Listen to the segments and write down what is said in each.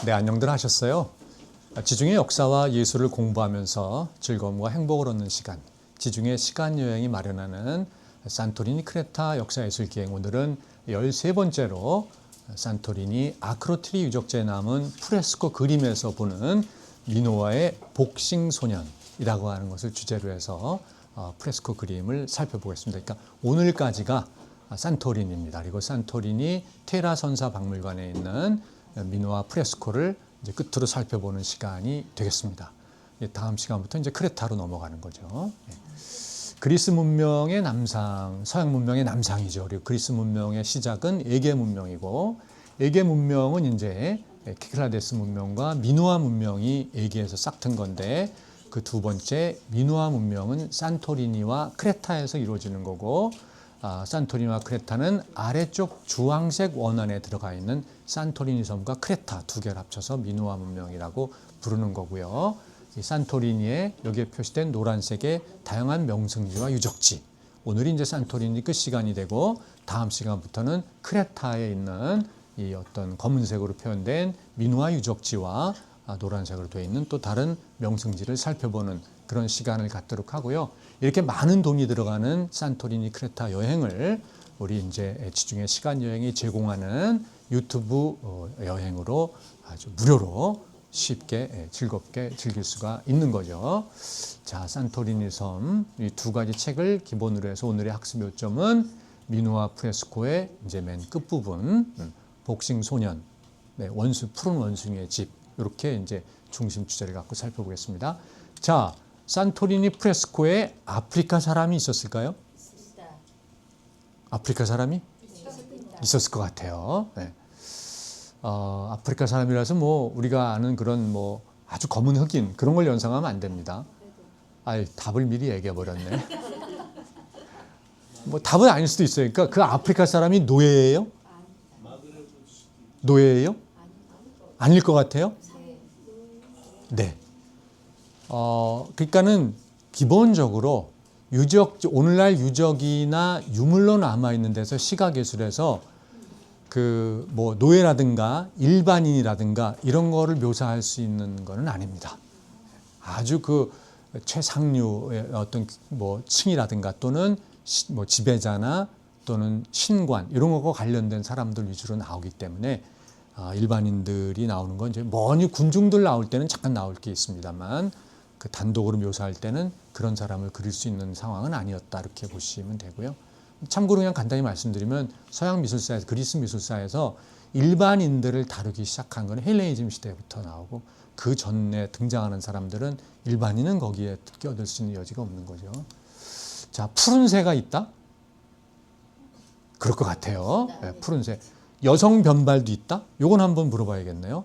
네, 안녕들 하셨어요? 지중해 역사와 예술을 공부하면서 즐거움과 행복을 얻는 시간, 지중해 시간여행이 마련하는 산토리니 크레타 역사예술기행, 오늘은 13번째로 산토리니 아크로티리 유적지에 남은 프레스코 그림에서 보는 미노아의 복싱소년이라고 하는 것을 주제로 해서 프레스코 그림을 살펴보겠습니다. 그러니까 오늘까지가 산토리니입니다. 그리고 산토리니 테라 선사 박물관에 있는 미노아 프레스코를 이제 끝으로 살펴보는 시간이 되겠습니다. 다음 시간부터 이제 크레타로 넘어가는 거죠. 그리스 문명의 남상, 서양 문명의 남상이죠. 그리고 그리스 문명의 시작은 에게 문명이고, 에게 문명은 이제 키클라데스 문명과 미노아 문명이 에게에서 싹튼 건데, 그 두 번째 미노아 문명은 산토리니와 크레타에서 이루어지는 거고, 산토리니와 크레타는 아래쪽 주황색 원안에 들어가 있는 산토리니 섬과 크레타 두 개를 합쳐서 미노아 문명이라고 부르는 거고요. 이 산토리니에 여기에 표시된 노란색의 다양한 명승지와 유적지. 오늘이 이제 산토리니 끝 시간이 되고, 다음 시간부터는 크레타에 있는 이 어떤 검은색으로 표현된 미노아 유적지와 노란색으로 되어 있는 또 다른 명승지를 살펴보는 그런 시간을 갖도록 하고요. 이렇게 많은 돈이 들어가는 산토리니 크레타 여행을 우리 이제 지중해 시간 여행이 제공하는 유튜브 여행으로 아주 무료로 쉽게 즐겁게 즐길 수가 있는 거죠. 자, 산토리니 섬 이 두 가지 책을 기본으로 해서 오늘의 학습 요점은 미노아 프레스코의 이제 맨 끝부분 복싱 소년, 푸른 원숭이의 집, 이렇게 이제 중심 주제를 갖고 살펴보겠습니다. 자, 산토리니 프레스코에 아프리카 사람이 있었을까요? 아프리카 사람이 있었을 것 같아요. 네. 아프리카 사람이라서 뭐 우리가 아는 그런 뭐 아주 검은 흑인 그런 걸 연상하면 안 됩니다. 답을 미리 얘기해 버렸네. 뭐 답은 아닐 수도 있어요. 그러니까 그 아프리카 사람이 노예예요? 노예예요? 아닐 것 같아요? 네. 그러니까는 기본적으로 오늘날 유적이나 유물로 남아 있는 데서 시각예술에서 그 뭐 노예라든가 일반인이라든가 이런 거를 묘사할 수 있는 거는 아닙니다. 아주 그 최상류의 어떤 뭐 층이라든가 또는 뭐 지배자나 또는 신관 이런 거와 관련된 사람들 위주로 나오기 때문에 일반인들이 나오는 건 이제 먼 군중들 나올 때는 잠깐 나올 게 있습니다만 그 단독으로 묘사할 때는 그런 사람을 그릴 수 있는 상황은 아니었다 이렇게 보시면 되고요. 참고로 그냥 간단히 말씀드리면 서양 미술사에서 그리스 미술사에서 일반인들을 다루기 시작한 건 헬레니즘 시대부터 나오고 그 전에 등장하는 사람들은 일반인은 거기에 끼어들 수 있는 여지가 없는 거죠. 자, 푸른새가 있다? 그럴 것 같아요. 네, 푸른새. 여성 변발도 있다? 요건 한번 물어봐야겠네요.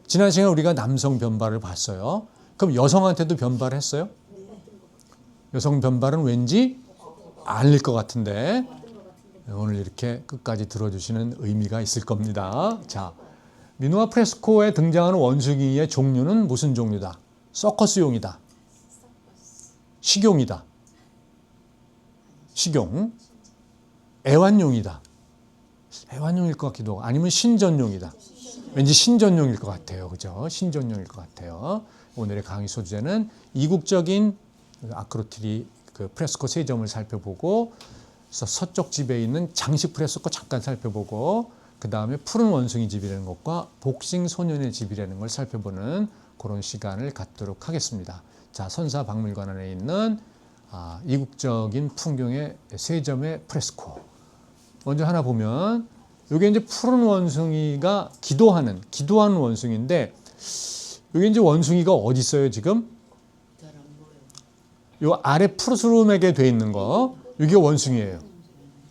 지난 시간에 우리가 남성 변발을 봤어요. 그럼 여성한테도 변발을 했어요? 여성 변발은 왠지 아닐 것 같은데 오늘 이렇게 끝까지 들어주시는 의미가 있을 겁니다. 자, 미노아 프레스코에 등장하는 원숭이의 종류는 무슨 종류다? 서커스용이다. 식용이다. 식용. 애완용이다. 애완용일 것 같기도 하고 아니면 신전용이다. 왠지 신전용일 것 같아요. 그죠? 신전용일 것 같아요. 오늘의 강의 소재는 이국적인 아크로티리 그 프레스코 세 점을 살펴보고 서쪽 집에 있는 장식 프레스코 잠깐 살펴보고 그 다음에 푸른 원숭이 집이라는 것과 복싱 소년의 집이라는 걸 살펴보는 그런 시간을 갖도록 하겠습니다. 자, 선사 박물관 안에 있는 이국적인 풍경의 세 점의 프레스코. 먼저 하나 보면 이게 이제 푸른 원숭이가 기도하는 원숭이인데 여기 이제 원숭이가 어디 있어요 지금? 요 아래 푸르스름하게 돼 있는 거 이게 원숭이에요.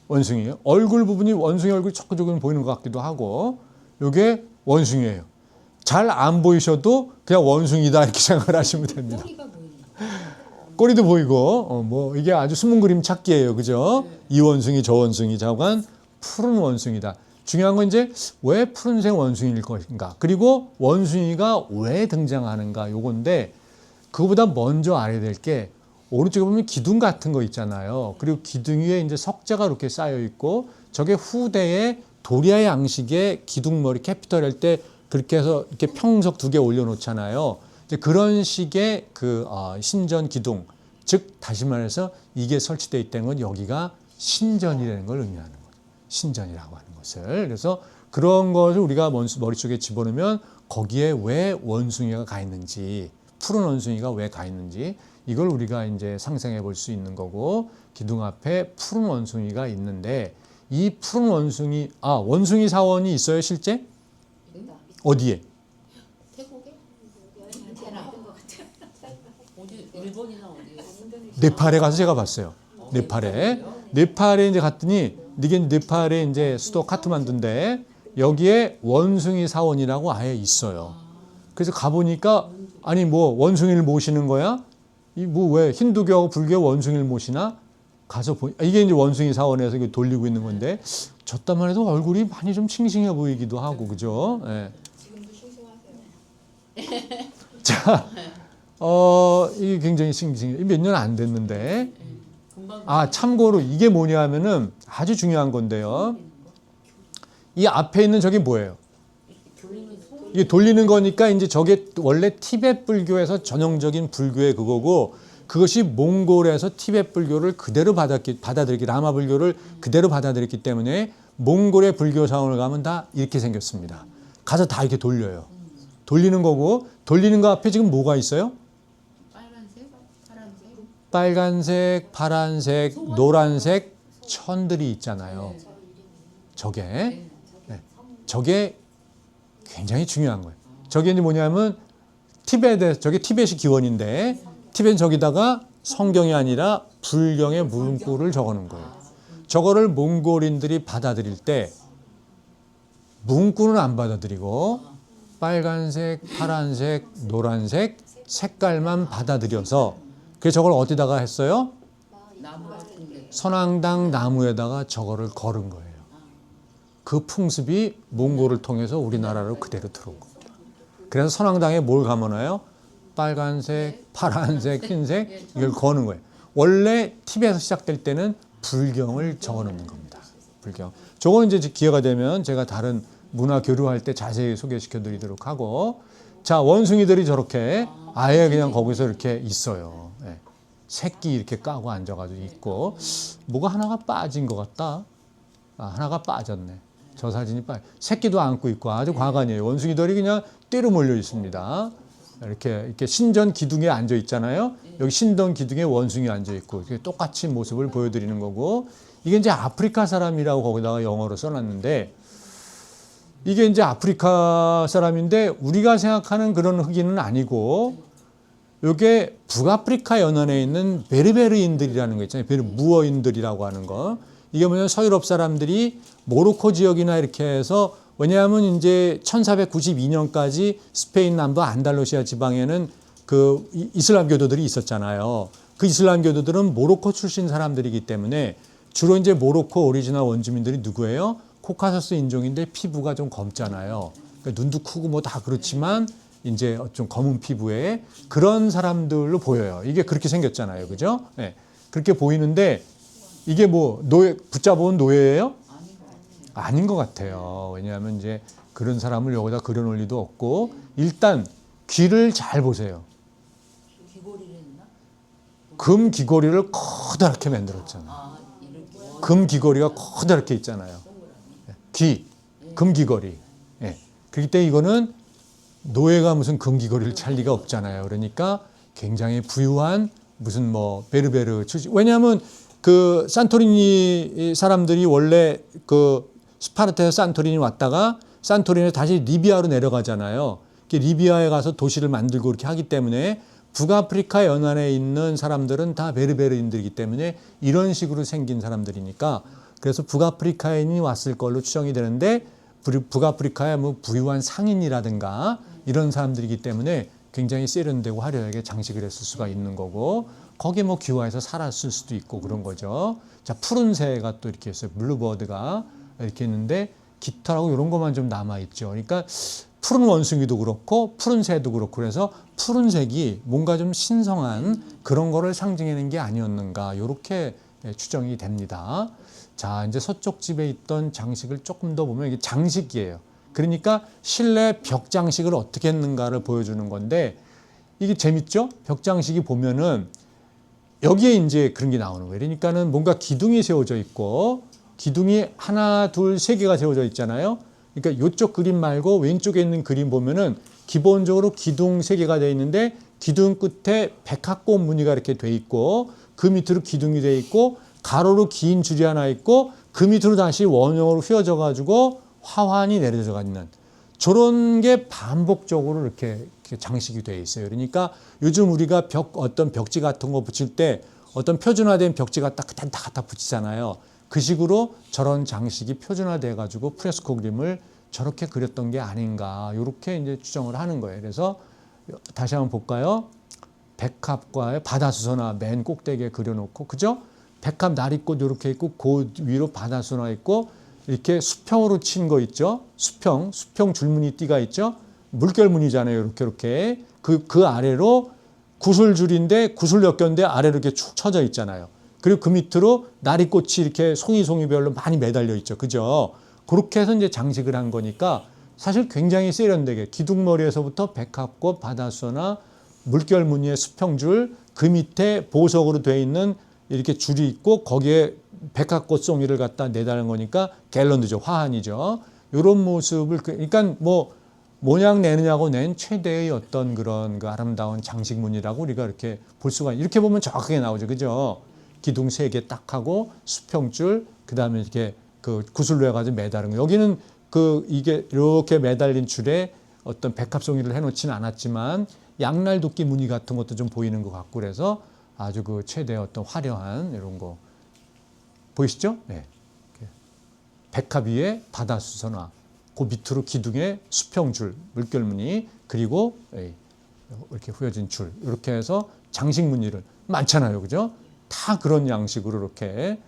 원숭이에요. 얼굴 부분이 원숭이 얼굴이 조금 보이는 것 같기도 하고 이게 원숭이에요. 잘 안 보이셔도 그냥 원숭이다 이렇게 생각을 하시면 됩니다. 꼬리도 보이고 뭐 이게 아주 숨은 그림 찾기예요. 그죠? 이 원숭이 저 원숭이 자관 푸른 원숭이다. 중요한 건 이제 왜 푸른색 원숭이일 것인가 그리고 원숭이가 왜 등장하는가 요건데 그거보다 먼저 알아야 될 게 오른쪽에 보면 기둥 같은 거 있잖아요. 그리고 기둥 위에 이제 석재가 이렇게 쌓여 있고 저게 후대에 도리아 양식의 기둥머리 캐피털 할 때 그렇게 해서 이렇게 평석 2개 올려놓잖아요. 이제 그런 식의 그 신전 기둥, 즉 다시 말해서 이게 설치되어 있다는 건 여기가 신전이라는 걸 의미하는 거죠. 신전이라고 하는 것을. 그래서 그런 것을 우리가 머릿속에 집어넣으면 거기에 왜 원숭이가 가 있는지, 푸른 원숭이가 왜 가 있는지 이걸 우리가 이제 상상해 볼 수 있는 거고, 기둥 앞에 푸른 원숭이가 있는데 이 푸른 원숭이, 원숭이 사원이 있어요, 실제? 어디에? 태국에? 어디 일본이나 어디? 네팔에 가서 제가 봤어요. 네팔에 이제 갔더니 이게 네팔의 이제 수도 카트만두인데 여기에 원숭이 사원이라고 아예 있어요. 그래서 가보니까 아니 뭐 원숭이를 모시는 거야? 이 뭐 왜 힌두교하고 불교 원숭이를 모시나? 가서 이게 이제 원숭이 사원에서 이게 돌리고 있는 건데 저때만 해도 얼굴이 많이 좀 싱싱해 보이기도 하고 그죠? 예. 지금도 싱싱하세요. 자, 이게 굉장히 싱싱해. 몇 년 안 됐는데. 참고로 이게 뭐냐면은 아주 중요한 건데요. 이 앞에 있는 저게 뭐예요? 이게 돌리는 거니까 이제 저게 원래 티베트 불교에서 전형적인 불교의 그거고 그것이 몽골에서 티베트 불교를 그대로 받아들였기, 라마 불교를 그대로 받아들였기 때문에 몽골의 불교 사원을 가면 다 이렇게 생겼습니다. 가서 다 이렇게 돌려요. 돌리는 거고 돌리는 거 앞에 지금 뭐가 있어요? 빨간색, 파란색, 노란색 천들이 있잖아요. 저게 굉장히 중요한 거예요. 저게 이제 뭐냐면 저게 티벳이 기원인데 티벳은 저기다가 성경이 아니라 불경의 문구를 적어놓은 거예요. 저거를 몽골인들이 받아들일 때 문구는 안 받아들이고 빨간색, 파란색, 노란색 색깔만 받아들여서 그래서 저걸 어디다가 했어요? 선왕당 나무에다가 저거를 걸은 거예요. 그 풍습이 몽골을 통해서 우리나라로 그대로 들어온 겁니다. 그래서 선왕당에 뭘 감아놔요? 빨간색, 파란색, 흰색 이걸 거는 거예요. 원래 티벳에서 시작될 때는 불경을 적어놓는 겁니다. 불경. 저거는 이제 기회가 되면 제가 다른 문화 교류할 때 자세히 소개시켜 드리도록 하고, 자, 원숭이들이 저렇게 아예 그냥 거기서 이렇게 있어요. 네. 새끼 이렇게 까고 앉아가지고 있고, 뭐가 하나가 빠진 것 같다. 하나가 빠졌네. 저 사진이 새끼도 안고 있고 아주 과관이에요. 원숭이들이 그냥 떼로 몰려 있습니다. 이렇게 신전 기둥에 앉아 있잖아요. 여기 신전 기둥에 원숭이 앉아 있고 이렇게 똑같이 모습을 보여드리는 거고, 이게 이제 아프리카 사람이라고 거기다가 영어로 써놨는데, 이게 이제 아프리카 사람인데 우리가 생각하는 그런 흑인은 아니고, 이게 북아프리카 연안에 있는 베르베르인들이라는 거 있잖아요. 무어인들이라고 하는 거. 이게 뭐냐면 서유럽 사람들이 모로코 지역이나 이렇게 해서, 왜냐하면 이제 1492년까지 스페인 남부 안달루시아 지방에는 그 이슬람 교도들이 있었잖아요. 그 이슬람 교도들은 모로코 출신 사람들이기 때문에 주로 이제 모로코 오리지널 원주민들이 누구예요? 코카서스 인종인데 피부가 좀 검잖아요. 그러니까 눈도 크고 뭐 다 그렇지만 이제 좀 검은 피부에 그런 사람들로 보여요. 이게 그렇게 생겼잖아요. 그죠? 네. 그렇게 보이는데 이게 뭐 붙잡아온 노예예요? 아닌 것 같아요. 왜냐하면 이제 그런 사람을 여기다 그려놓을 리도 없고, 일단 귀를 잘 보세요. 금 귀걸이를 커다랗게 만들었잖아요. 금 귀걸이가 커다랗게 있잖아요. 금 귀걸이. 예. 그렇기 때문에 이거는 노예가 무슨 금 귀걸이를 찰 리가 없잖아요. 그러니까 굉장히 부유한 무슨 뭐 베르베르 출신. 왜냐하면 그 산토리니 사람들이 원래 그 스파르타에서 산토리니 왔다가 산토리니에서 다시 리비아로 내려가잖아요. 리비아에 가서 도시를 만들고 이렇게 하기 때문에 북아프리카 연안에 있는 사람들은 다 베르베르인들이기 때문에 이런 식으로 생긴 사람들이니까, 그래서 북아프리카인이 왔을 걸로 추정이 되는데, 북아프리카의 뭐 부유한 상인이라든가 이런 사람들이기 때문에 굉장히 세련되고 화려하게 장식을 했을 수가 있는 거고, 거기에 뭐 귀화해서 살았을 수도 있고 그런 거죠. 자, 푸른 새가 또 이렇게 있어요. 블루버드가 이렇게 있는데 깃털하고 이런 것만 좀 남아있죠. 그러니까 푸른 원숭이도 그렇고 푸른 새도 그렇고, 그래서 푸른색이 뭔가 좀 신성한 그런 거를 상징하는 게 아니었는가, 이렇게 추정이 됩니다. 자, 이제 서쪽 집에 있던 장식을 조금 더 보면 이게 장식이에요. 그러니까 실내 벽 장식을 어떻게 했는가를 보여주는 건데 이게 재밌죠? 벽 장식이 보면은 여기에 이제 그런 게 나오는 거예요. 그러니까는 뭔가 기둥이 세워져 있고 기둥이 하나, 둘, 세 개가 세워져 있잖아요. 그러니까 이쪽 그림 말고 왼쪽에 있는 그림 보면은 기본적으로 기둥 세 개가 되어 있는데 기둥 끝에 백합꽃 무늬가 이렇게 돼 있고 그 밑으로 기둥이 돼 있고 가로로 긴 줄이 하나 있고 그 밑으로 다시 원형으로 휘어져 가지고 화환이 내려져 있는 저런 게 반복적으로 이렇게 장식이 되어 있어요. 그러니까 요즘 우리가 어떤 벽지 같은 거 붙일 때 어떤 표준화된 벽지 갖다 붙이잖아요. 그 식으로 저런 장식이 표준화돼 가지고 프레스코 그림을 저렇게 그렸던 게 아닌가 이렇게 이제 추정을 하는 거예요. 그래서 다시 한번 볼까요? 백합과의 바다수선화 맨 꼭대기에 그려놓고 그죠? 백합 나리꽃 이렇게 있고 그 위로 바다수선화 있고 이렇게 수평으로 친 거 있죠? 수평 줄무늬 띠가 있죠? 물결무늬잖아요. 이렇게 그 아래로 구슬줄인데 구슬 엮였는데 아래로 이렇게 축 쳐져 있잖아요. 그리고 그 밑으로 나리꽃이 이렇게 송이송이별로 많이 매달려 있죠. 그죠? 그렇게 해서 이제 장식을 한 거니까 사실 굉장히 세련되게 기둥머리에서부터 백합꽃, 바다수선화, 물결무늬의 수평줄, 그 밑에 보석으로 되어 있는 이렇게 줄이 있고 거기에 백합꽃 송이를 갖다 내다는 거니까 갤런드죠. 화환이죠. 이런 모습을 그러니까 뭐 모양 내느냐고 낸 최대의 어떤 그런 그 아름다운 장식문이라고 우리가 이렇게 볼 수가 이렇게 보면 정확하게 나오죠. 그죠? 기둥 세 개 딱 하고 수평줄 그다음에 이렇게 그 구슬로 해가지고 매다른 거. 여기는 이게 이렇게 매달린 줄에 어떤 백합송이를 해놓지는 않았지만 양날 도끼 무늬 같은 것도 좀 보이는 것 같고 그래서 아주 그 최대의 어떤 화려한 이런 거 보이시죠? 네. 백합 위에 바다수선화, 그 밑으로 기둥에 수평줄, 물결무늬 그리고 이렇게 후여진 줄 이렇게 해서 장식 무늬를 많잖아요, 그죠? 다 그런 양식으로 이렇게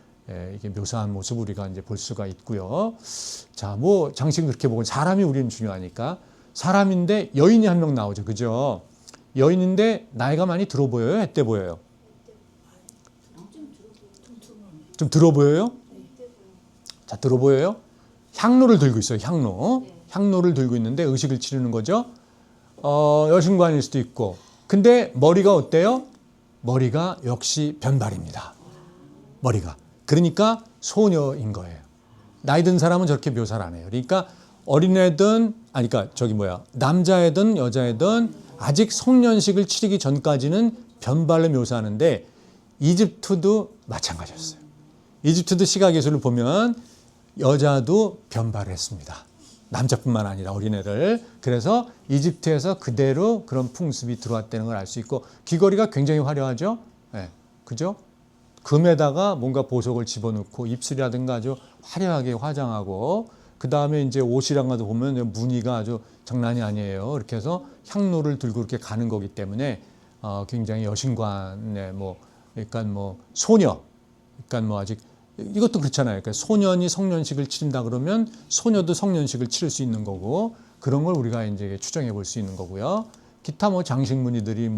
이게 묘사한 모습 우리가 이제 볼 수가 있고요. 자, 뭐 장식 그렇게 보고 사람이 우리는 중요하니까 사람인데 여인이 한 명 나오죠, 그죠? 여인인데 나이가 많이 들어 보여요, 애 때 보여요? 좀 들어 보여요? 자, 들어 보여요? 향로를 들고 있어요, 향로. 향로를 들고 있는데 의식을 치르는 거죠. 여신관일 수도 있고. 근데 머리가 어때요? 머리가 역시 변발입니다. 머리가. 그러니까 소녀인 거예요. 나이 든 사람은 저렇게 묘사를 안 해요. 그러니까 어린애든, 남자애든 여자애든 아직 성년식을 치르기 전까지는 변발로 묘사하는데 이집트도 마찬가지였어요. 이집트도 시각예술을 보면 여자도 변발을 했습니다. 남자뿐만 아니라 어린애를. 그래서 이집트에서 그대로 그런 풍습이 들어왔다는 걸 알 수 있고 귀걸이가 굉장히 화려하죠. 네, 그죠? 금에다가 뭔가 보석을 집어넣고 입술이라든가 아주 화려하게 화장하고 그 다음에 이제 옷이랑 가도 보면 무늬가 아주 장난이 아니에요. 이렇게 해서 향로를 들고 이렇게 가는 거기 때문에 굉장히 여신관의 그러니까 소녀, 그러니까 아직 이것도 그렇잖아요. 그러니까 소년이 성년식을 치른다 그러면 소녀도 성년식을 치를 수 있는 거고 그런 걸 우리가 이제 추정해 볼 수 있는 거고요. 기타 장식 무늬들이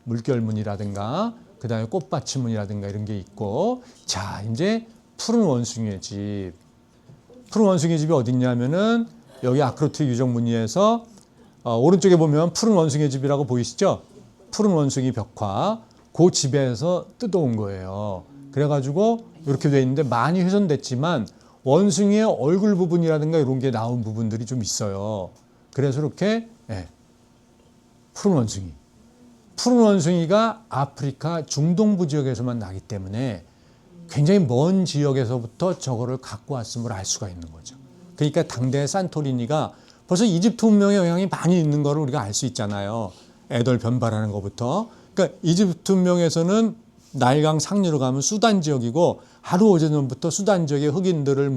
물결 무늬라든가 그다음에 꽃받침 무늬라든가 이런 게 있고 자, 이제 푸른 원숭이의 집. 푸른 원숭이의 집이 어디 있냐면은 여기 아크로트 유적 무늬에서 오른쪽에 보면 푸른 원숭이의 집이라고 보이시죠? 푸른 원숭이 벽화. 그 집에서 뜯어온 거예요. 그래가지고 이렇게 돼 있는데 많이 훼손됐지만 원숭이의 얼굴 부분이라든가 이런 게 나온 부분들이 좀 있어요. 그래서 이렇게 푸른 원숭이. 푸른 원숭이가 아프리카 중동부 지역에서만 나기 때문에 굉장히 먼 지역에서부터 저거를 갖고 왔음을 알 수가 있는 거죠. 그러니까 당대 산토리니가 벌써 이집트 문명의 영향이 많이 있는 거를 우리가 알 수 있잖아요. 애들 변발하는 것부터. 그러니까 이집트 문명에서는 나일강 상류로 가면 수단 지역이고 하루 오전부터 수단 지역의 흑인들을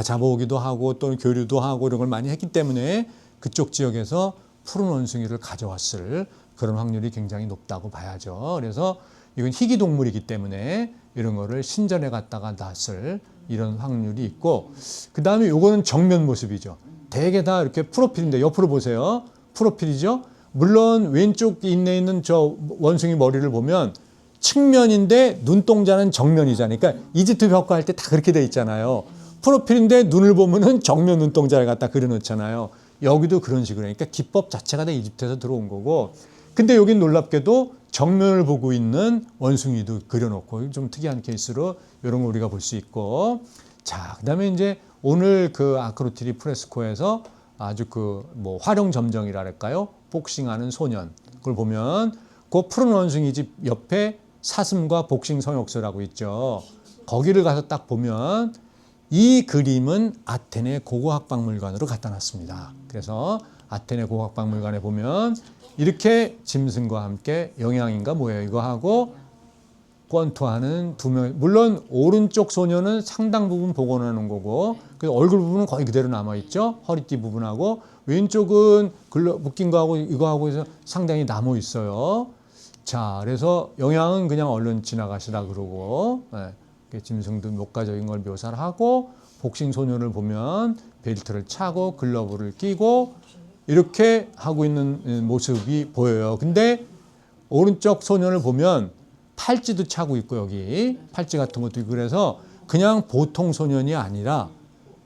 잡아오기도 하고 또는 교류도 하고 이런 걸 많이 했기 때문에 그쪽 지역에서 푸른 원숭이를 가져왔을 그런 확률이 굉장히 높다고 봐야죠. 그래서 이건 희귀 동물이기 때문에 이런 거를 신전에 갔다가 놨을 이런 확률이 있고 그 다음에 요거는 정면 모습이죠. 대개 다 이렇게 프로필인데 옆으로 보세요. 프로필이죠. 물론 왼쪽 인내에 있는 저 원숭이 머리를 보면 측면인데 눈동자는 정면이잖아요. 그러니까 이집트 벽화 할 때 다 그렇게 돼 있잖아요. 프로필인데 눈을 보면은 정면 눈동자를 갖다 그려놓잖아요. 여기도 그런 식으로 그러니까 기법 자체가 다 이집트에서 들어온 거고 근데 여긴 놀랍게도 정면을 보고 있는 원숭이도 그려놓고 좀 특이한 케이스로 이런 거 우리가 볼 수 있고 자 그다음에 이제 오늘 그 아크로틸리 프레스코에서 아주 그 뭐 활용 점정이라 할까요? 복싱하는 소년 그걸 보면 그 푸른 원숭이 집 옆에 사슴과 복싱 성역서라고 있죠. 거기를 가서 딱 보면 이 그림은 아테네 고고학박물관으로 갖다 놨습니다. 그래서 아테네 고고학박물관에 보면 이렇게 짐승과 함께 영양인가 뭐예요 이거 하고 권투하는 두 명. 물론 오른쪽 소녀는 상당 부분 복원해 놓은 거고 그 얼굴 부분은 거의 그대로 남아 있죠. 허리띠 부분하고 왼쪽은 묶인 거하고 이거하고 해서 상당히 남아 있어요. 자, 그래서 영양은 그냥 얼른 지나가시라 그러고 짐승도 목가적인 걸 묘사를 하고 복싱 소녀를 보면 벨트를 차고 글러브를 끼고 이렇게 하고 있는 모습이 보여요. 근데 오른쪽 소년을 보면 팔찌도 차고 있고 여기 팔찌 같은 것도 있고 그래서 그냥 보통 소년이 아니라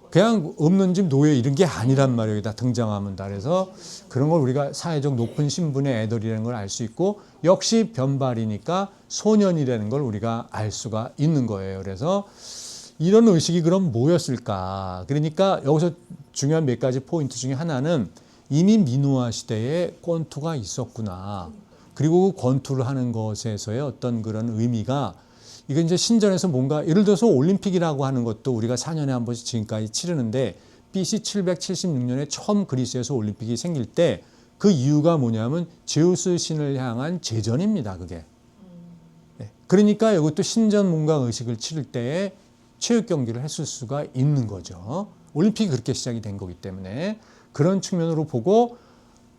그냥 없는 집 노예 이런 게 아니란 말이에요. 여기다 등장하면 다. 그래서 그런 걸 우리가 사회적 높은 신분의 애들이라는 걸 알 수 있고 역시 변발이니까 소년이라는 걸 우리가 알 수가 있는 거예요. 그래서 이런 의식이 그럼 뭐였을까? 그러니까 여기서 중요한 몇 가지 포인트 중에 하나는 이미 미노아 시대에 권투가 있었구나. 그리고 권투를 하는 것에서의 어떤 그런 의미가 이건 이제 신전에서 뭔가 예를 들어서 올림픽이라고 하는 것도 우리가 4년에 한 번씩 지금까지 치르는데 BC 776년에 처음 그리스에서 올림픽이 생길 때 그 이유가 뭐냐면 제우스 신을 향한 제전입니다. 그게. 그러니까 이것도 신전 뭔가 의식을 치를 때에 체육 경기를 했을 수가 있는 거죠. 올림픽이 그렇게 시작이 된 거기 때문에 그런 측면으로 보고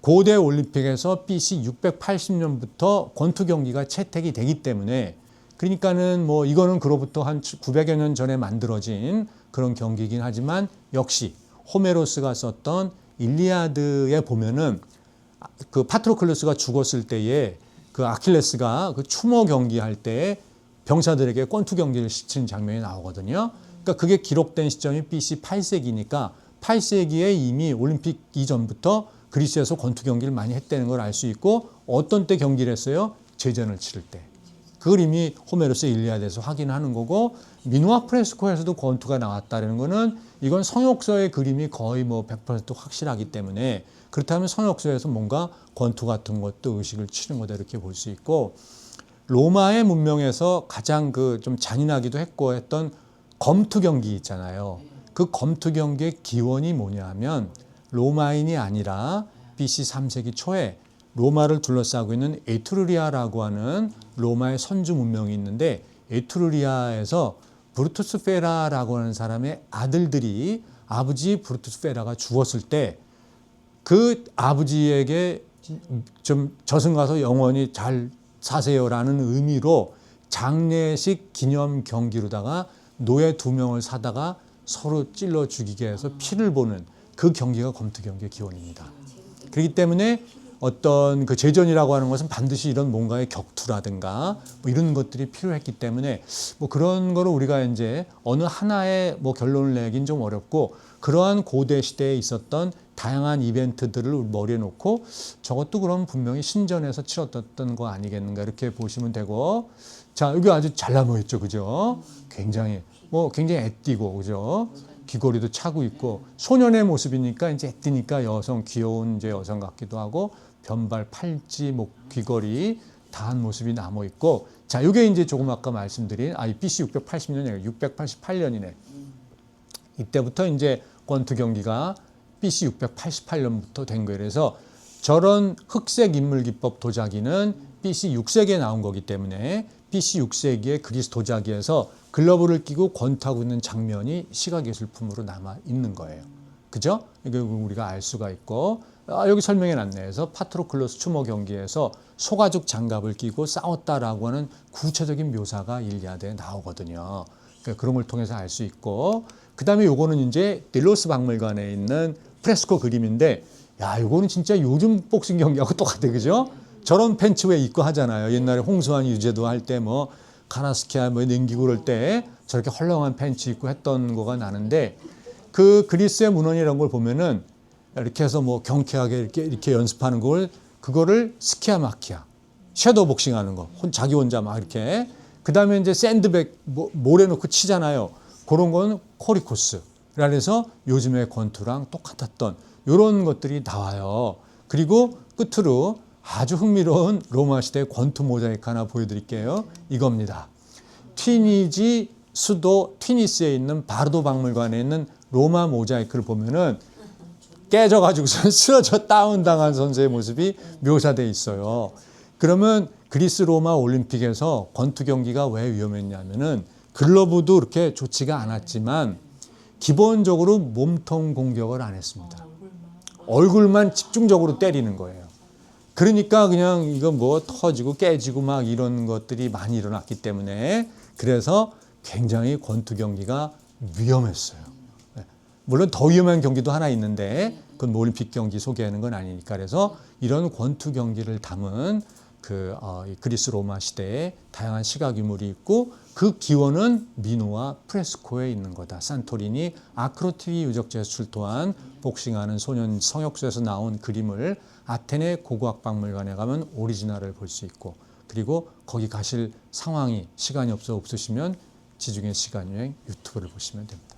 고대 올림픽에서 BC 680년부터 권투 경기가 채택이 되기 때문에 그러니까는 뭐 이거는 그로부터 한 900여 년 전에 만들어진 그런 경기이긴 하지만 역시 호메로스가 썼던 일리아드에 보면은 그 파트로클로스가 죽었을 때에 그 아킬레스가 그 추모 경기할 때 병사들에게 권투 경기를 시키는 장면이 나오거든요. 그러니까 그게 기록된 시점이 BC 8세기니까 8세기에 이미 올림픽 이전부터 그리스에서 권투 경기를 많이 했다는 걸 알 수 있고 어떤 때 경기를 했어요? 제전을 치를 때. 그걸 이미 호메로스의 일리아드에서 확인하는 거고 미노아 프레스코에서도 권투가 나왔다는 거는 이건 성역서의 그림이 거의 뭐 100% 확실하기 때문에 그렇다면 성역서에서 뭔가 권투 같은 것도 의식을 치는 거다 이렇게 볼 수 있고 로마의 문명에서 가장 그 좀 잔인하기도 했고 했던 검투 경기 있잖아요. 그 검투 경기의 기원이 뭐냐면 로마인이 아니라 BC 3세기 초에 로마를 둘러싸고 있는 에트루리아라고 하는 로마의 선주 문명이 있는데 에트루리아에서 브루투스 페라라고 하는 사람의 아들들이 아버지 브루투스 페라가 죽었을 때 그 아버지에게 좀 저승 가서 영원히 잘 사세요라는 의미로 장례식 기념 경기로다가 노예 2명을 사다가 서로 찔러 죽이게 해서 피를 보는 그 경기가 검투 경기의 기원입니다. 그렇기 때문에 어떤 그 제전이라고 하는 것은 반드시 이런 뭔가의 격투라든가 뭐 이런 것들이 필요했기 때문에 뭐 그런 거를 우리가 이제 어느 하나의 뭐 결론을 내긴 좀 어렵고 그러한 고대 시대에 있었던 다양한 이벤트들을 머리에 놓고 저것도 그럼 분명히 신전에서 치렀던 거 아니겠는가 이렇게 보시면 되고 자 여기 아주 잘 남아 있죠, 그죠? 굉장히 애띠고 그죠? 귀걸이도 차고 있고 소년의 모습이니까 이제 애띠니까 여성 귀여운 이제 여성 같기도 하고 변발 팔찌 목 귀걸이 다한 모습이 남아 있고 자 이게 이제 조금 아까 말씀드린 BC 680년이 아니라 688년이네. 이때부터 이제 권투 경기가 BC 688년부터 된 거예요. 그래서 저런 흑색 인물 기법 도자기는 BC 6세기에 나온 거기 때문에 BC 6세기의 그리스 도자기에서 글러브를 끼고 권투하고 있는 장면이 시각예술품으로 남아 있는 거예요. 그죠? 이거 우리가 알 수가 있고 여기 설명해 놨네. 그래서 파트로클로스 추모 경기에서 소가죽 장갑을 끼고 싸웠다라고 하는 구체적인 묘사가 일리아드에 나오거든요. 그러니까 그런 걸 통해서 알 수 있고 그 다음에 요거는 이제 딜로스 박물관에 있는 프레스코 그림인데 야 요거는 진짜 요즘 복싱 경기하고 똑같아, 그죠? 저런 팬츠 왜 입고 하잖아요. 옛날에 홍수환 유재도 할 때 뭐 카라스키아 뭐 냉기고 그럴 때 저렇게 헐렁한 팬츠 입고 했던 거가 나는데 그 그리스의 문헌이라는 걸 보면은 이렇게 해서 뭐 경쾌하게 이렇게 연습하는 걸 그거를 스키야 마키야 섀도우 복싱하는 거 자기 혼자 막 이렇게 그다음에 이제 샌드백 모래 놓고 치잖아요. 그런 건 코리코스. 그래서 요즘의 권투랑 똑같았던 이런 것들이 나와요. 그리고 끝으로 아주 흥미로운 로마 시대 권투 모자이크 하나 보여드릴게요. 이겁니다. 튀니지 수도 튀니스에 있는 바르도 박물관에 있는 로마 모자이크를 보면은 깨져가지고 쓰러져 다운당한 선수의 모습이 묘사되어 있어요. 그러면 그리스 로마 올림픽에서 권투 경기가 왜 위험했냐면은 글러브도 그렇게 좋지가 않았지만 기본적으로 몸통 공격을 안 했습니다. 얼굴만 집중적으로 때리는 거예요. 그러니까 그냥 이거 뭐 터지고 깨지고 막 이런 것들이 많이 일어났기 때문에 그래서 굉장히 권투 경기가 위험했어요. 물론 더 위험한 경기도 하나 있는데 그건 뭐 올림픽 경기 소개하는 건 아니니까 그래서 이런 권투 경기를 담은 이 그리스 로마 시대에 다양한 시각 유물이 있고 그 기원은 미노와 프레스코에 있는 거다. 산토리니 아크로티비 유적지에서 출토한 복싱하는 소년 성역수에서 나온 그림을 아테네 고고학박물관에 가면 오리지널을 볼 수 있고 그리고 거기 가실 상황이 시간이 없으시면 지중해 시간여행 유튜브를 보시면 됩니다.